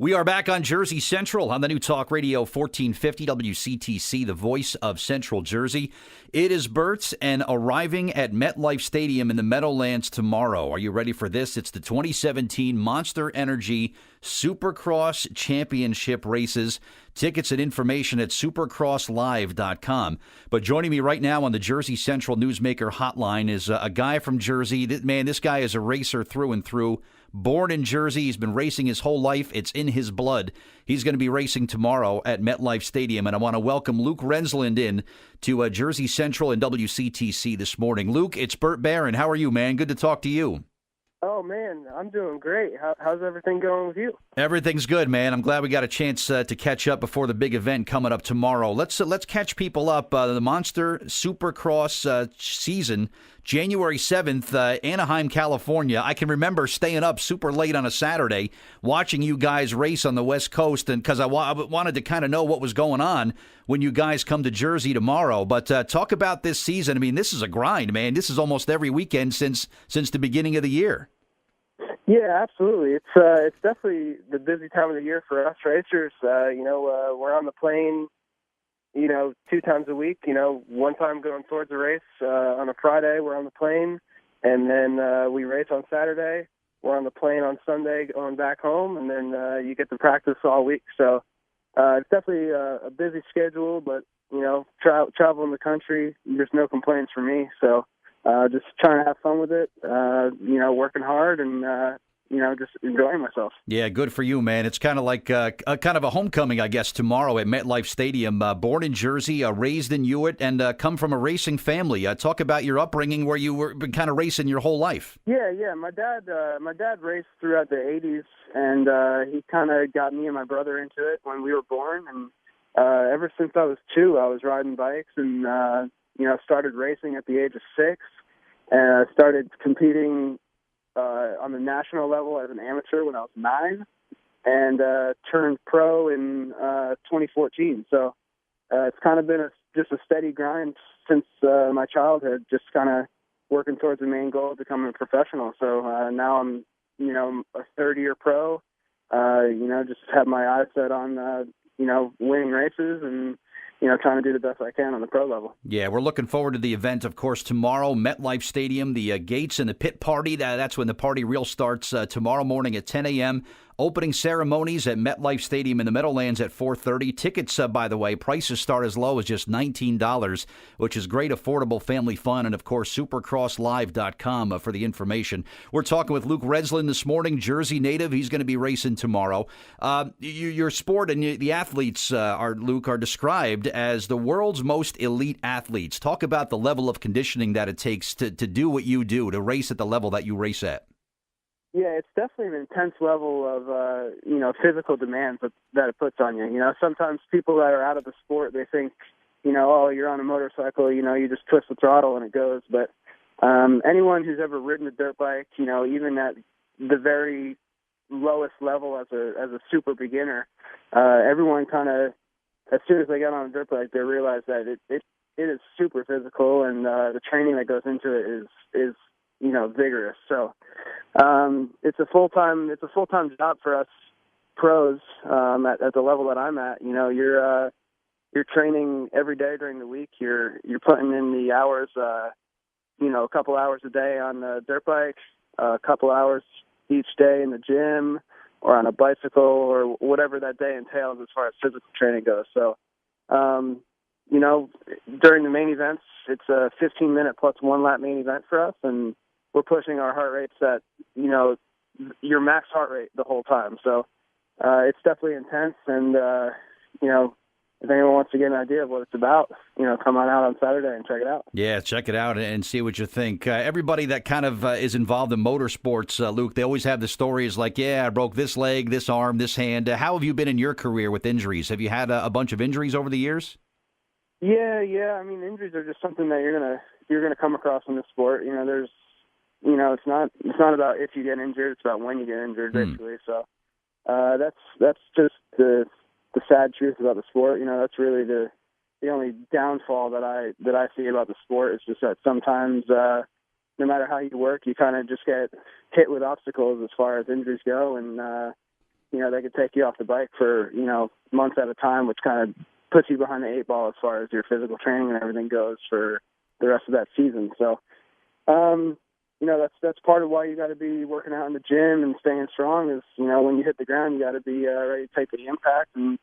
We are back on Jersey Central on the new Talk Radio 1450 WCTC, the voice of Central Jersey. It is Bert's and arriving at MetLife Stadium in the Meadowlands tomorrow. Are you ready for this? It's the 2017 Monster Energy Supercross Championship races. Tickets and information at supercrosslive.com. But joining me right now on the Jersey Central Newsmaker hotline is a guy from Jersey. Man, this guy is a racer through and through. Born in Jersey, he's been racing his whole life. It's in his blood. He's going to be racing tomorrow at MetLife Stadium, and I want to welcome Luke Renzland in to Jersey Central and WCTC this morning. Luke, it's Bert Barron. How are you, man? Good to talk to you. Oh, man, I'm doing great. How's everything going with you? Everything's good, man. I'm glad we got a chance to catch up before the big event coming up tomorrow. Let's catch people up. The Monster Supercross season, January 7th, Anaheim, California. I can remember staying up super late on a Saturday, watching you guys race on the West Coast, and because I wanted to kind of know what was going on when you guys come to Jersey tomorrow. But talk about this season. I mean, this is a grind, man. This is almost every weekend since the beginning of the year. Yeah, absolutely. It's definitely the busy time of the year for us racers. We're on the plane, 2 times a week. One time going towards a race on a Friday, we're on the plane, and then we race on Saturday. We're on the plane on Sunday going back home, and then you get to practice all week. So it's definitely a busy schedule, but, traveling the country, there's no complaints for me. So just trying to have fun with it, working hard and, just enjoying myself. Yeah, good for you, man. It's kind of like a homecoming, I guess, tomorrow at MetLife Stadium. Born in Jersey, raised in Hewitt, and come from a racing family. Talk about your upbringing where you were been kind of racing your whole life. Yeah. My dad raced throughout the 80s, and he kind of got me and my brother into it when we were born. And ever since I was 2, I was riding bikes and, started racing at the age of 6, and I started competing on the national level as an amateur when I was 9, and turned pro in 2014. So it's kind of been just a steady grind since my childhood, just kind of working towards the main goal of becoming a professional. So now I'm, a third-year pro, just have my eyes set on, winning races and, trying to do the best I can on the pro level. Yeah, we're looking forward to the event, of course, tomorrow, MetLife Stadium, the gates and the pit party. That's when the party real starts tomorrow morning at 10 a.m. Opening ceremonies at MetLife Stadium in the Meadowlands at 4:30. Tickets, by the way, prices start as low as just $19, which is great, affordable family fun. And, of course, supercrosslive.com for the information. We're talking with Luke Renzland this morning, Jersey native. He's going to be racing tomorrow. Your sport and the athletes, Luke, are described as the world's most elite athletes. Talk about the level of conditioning that it takes to do what you do, to race at the level that you race at. Yeah, it's definitely an intense level of, physical demands that it puts on you. Sometimes people that are out of the sport, they think, you're on a motorcycle, you just twist the throttle and it goes. But anyone who's ever ridden a dirt bike, even at the very lowest level as a super beginner, everyone kind of, as soon as they get on a dirt bike, they realize that it is super physical, and the training that goes into it is vigorous. So it's a full-time job for us pros at the level that I'm at. You're training every day during the week. You're putting in the hours, a couple hours a day on the dirt bike, a couple hours each day in the gym or on a bicycle or whatever that day entails as far as physical training goes. So, during the main events, it's a 15-minute plus 1 lap main event for us, and we're pushing our heart rates at, your max heart rate the whole time. So it's definitely intense. And, if anyone wants to get an idea of what it's about, come on out on Saturday and check it out. Yeah, check it out and see what you think. Everybody that kind of is involved in motorsports, Luke, they always have the stories like, I broke this leg, this arm, this hand. How have you been in your career with injuries? Have you had a bunch of injuries over the years? Yeah. I mean, injuries are just something that you're gonna come across in the sport. It's not about if you get injured; it's about when you get injured, basically. So that's just the sad truth about the sport. That's really the only downfall that I see about the sport. Is just that sometimes, no matter how you work, you kind of just get hit with obstacles as far as injuries go, and they could take you off the bike for, months at a time, which kind of puts you behind the 8 ball as far as your physical training and everything goes for the rest of that season. So, that's part of why you got to be working out in the gym and staying strong is, when you hit the ground, you got to be ready to take the impact and,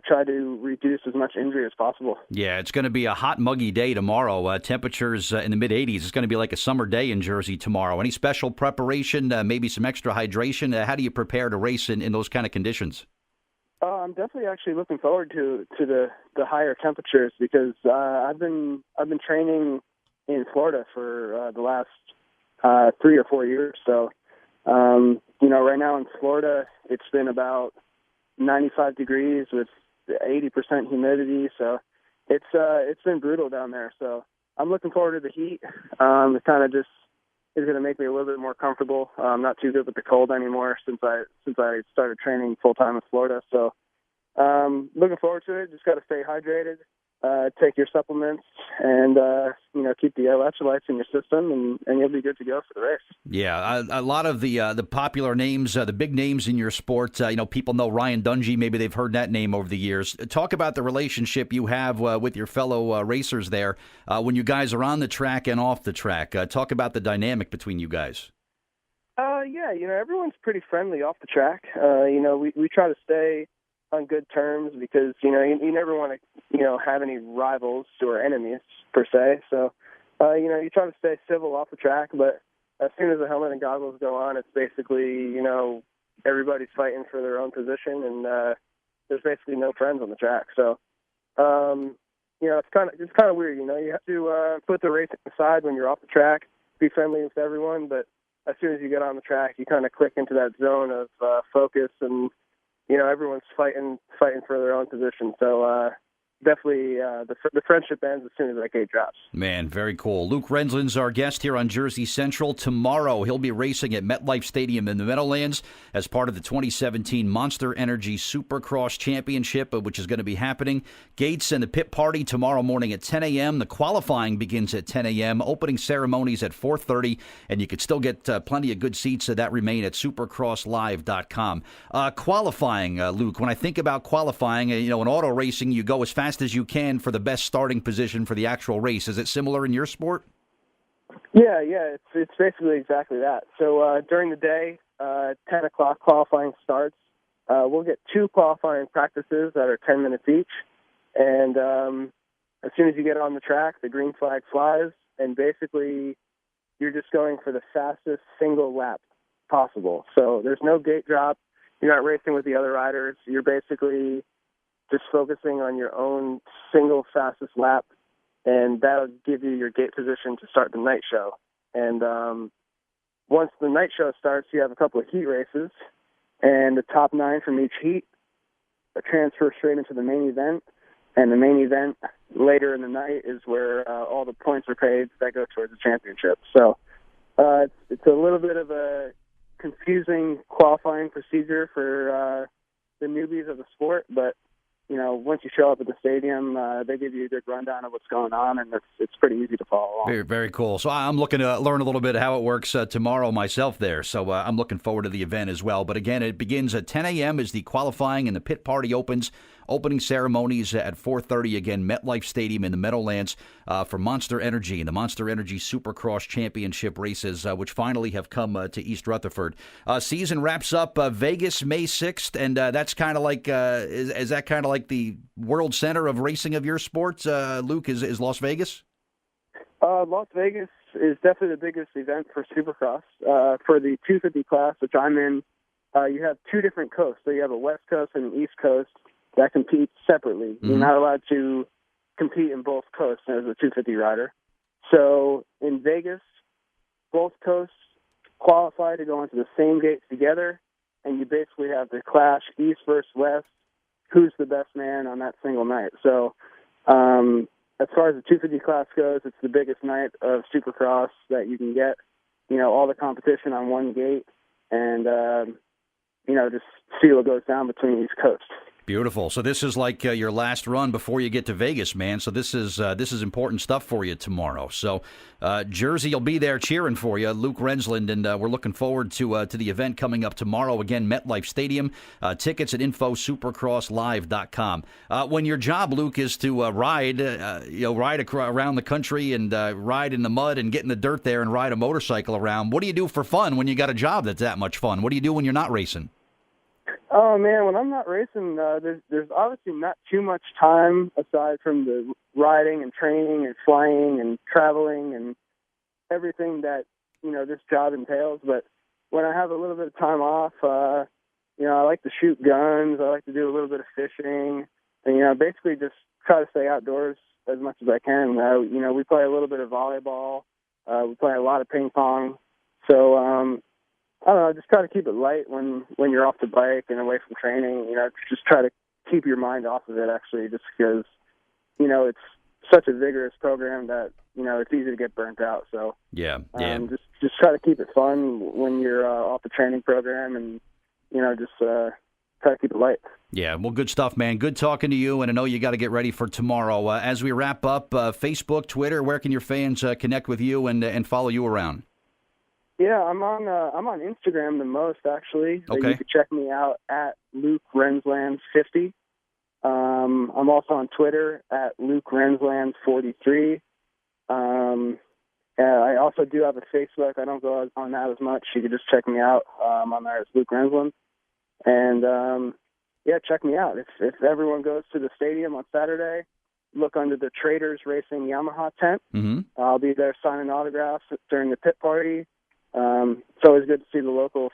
try to reduce as much injury as possible. Yeah, it's going to be a hot, muggy day tomorrow. Temperatures in the mid-80s. It's going to be like a summer day in Jersey tomorrow. Any special preparation, maybe some extra hydration? How do you prepare to race in those kind of conditions? I'm definitely actually looking forward to the higher temperatures because I've been training in Florida for the last 3 or 4 years. So, right now in Florida, it's been about 95 degrees with 80% humidity. So it's been brutal down there. So I'm looking forward to the heat. It kind of just is going to make me a little bit more comfortable. I'm not too good with the cold anymore since I started training full time in Florida. So looking forward to it. Just got to stay hydrated, take your supplements, and keep the electrolytes in your system, and you'll be good to go for the race. Yeah, a lot of the popular names, the big names in your sport. People know Ryan Dungey. Maybe they've heard that name over the years. Talk about the relationship you have with your fellow racers there when you guys are on the track and off the track. Talk about the dynamic between you guys. Everyone's pretty friendly off the track. We try to stay on good terms because, you never want to, have any rivals or enemies per se. So, you try to stay civil off the track, but as soon as the helmet and goggles go on, it's basically, everybody's fighting for their own position and there's basically no friends on the track. So, it's kind of weird, you have to put the racing aside when you're off the track, be friendly with everyone, but as soon as you get on the track, you kind of click into that zone of focus and, everyone's fighting for their own position. So definitely the friendship ends as soon as that gate drops. Man, very cool. Luke Renzland's our guest here on Jersey Central. Tomorrow, he'll be racing at MetLife Stadium in the Meadowlands as part of the 2017 Monster Energy Supercross Championship, which is going to be happening. Gates and the pit party tomorrow morning at 10 a.m. The qualifying begins at 10 a.m. Opening ceremonies at 4:30, and you could still get plenty of good seats that remain at supercrosslive.com. Qualifying, Luke, when I think about qualifying, in auto racing, you go as fast as you can for the best starting position for the actual race. Is it similar in your sport? Yeah, it's basically exactly that. So during the day, 10 o'clock qualifying starts. We'll get 2 qualifying practices that are 10 minutes each, and as soon as you get on the track, the green flag flies, and basically you're just going for the fastest single lap possible. So there's no gate drop. You're not racing with the other riders. You're basically just focusing on your own single fastest lap, and that'll give you your gate position to start the night show. And once the night show starts, you have a couple of heat races, and the top 9 from each heat transfer straight into the main event. And the main event later in the night is where all the points are paid that go towards the championship. So it's a little bit of a confusing qualifying procedure for the newbies of the sport, but once you show up at the stadium, they give you a good rundown of what's going on, and it's pretty easy to follow along. Very, very cool. So I'm looking to learn a little bit how it works tomorrow myself there. So I'm looking forward to the event as well. But again, it begins at 10 a.m. as the qualifying and the pit party opens. Opening ceremonies at 4:30, again, MetLife Stadium in the Meadowlands for Monster Energy and the Monster Energy Supercross Championship races, which finally have come to East Rutherford. Season wraps up Vegas May 6th, and that's kind of like, is that kind of like the world center of racing of your sport, Luke, is Las Vegas? Las Vegas is definitely the biggest event for Supercross. For the 250 class, which I'm in, you have 2 different coasts. So you have a West Coast and an East Coast that compete separately. Mm-hmm. You're not allowed to compete in both coasts as a 250 rider. So in Vegas, both coasts qualify to go into the same gates together, and you basically have the clash East versus West, who's the best man on that single night. So as far as the 250 class goes, it's the biggest night of Supercross that you can get, all the competition on one gate and, just see what goes down between each coast. Beautiful. So this is like your last run before you get to Vegas, man. So this is important stuff for you tomorrow. So Jersey will be there cheering for you, Luke Renzland, and we're looking forward to the event coming up tomorrow. Again, MetLife Stadium. Tickets at infosupercrosslive.com. When your job, Luke, is to ride around the country and ride in the mud and get in the dirt there and ride a motorcycle around, what do you do for fun when you got a job that's that much fun? What do you do when you're not racing? Oh man, when I'm not racing, there's obviously not too much time aside from the riding and training and flying and traveling and everything that this job entails. But when I have a little bit of time off, I like to shoot guns. I like to do a little bit of fishing, and basically just try to stay outdoors as much as I can. We play a little bit of volleyball. We play a lot of ping pong. So I don't know, just try to keep it light when you're off the bike and away from training. Just try to keep your mind off of it, actually, just because, it's such a vigorous program that, it's easy to get burnt out. So, just try to keep it fun when you're off the training program and, just try to keep it light. Yeah, well, good stuff, man. Good talking to you, and I know you got to get ready for tomorrow. As we wrap up, Facebook, Twitter, where can your fans connect with you and follow you around? Yeah, I'm on Instagram the most, actually. Okay. You can check me out at Luke Renzland 50. I'm also on Twitter at Luke Renzland 43. I also do have a Facebook. I don't go on that as much. You can just check me out. On there as Luke Renzland. And check me out. If everyone goes to the stadium on Saturday, look under the Traders Racing Yamaha tent. Mm-hmm. I'll be there signing autographs during the pit party. It's always good to see the local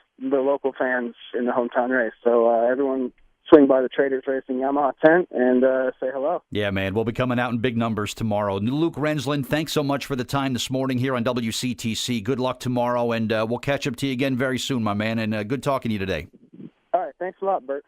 fans in the hometown race. So everyone swing by the Traders Racing Yamaha tent and say hello. Yeah, man, we'll be coming out in big numbers tomorrow. Luke Renzland, thanks so much for the time this morning here on WCTC. Good luck tomorrow, and we'll catch up to you again very soon, my man, and good talking to you today. All right, thanks a lot, Bert.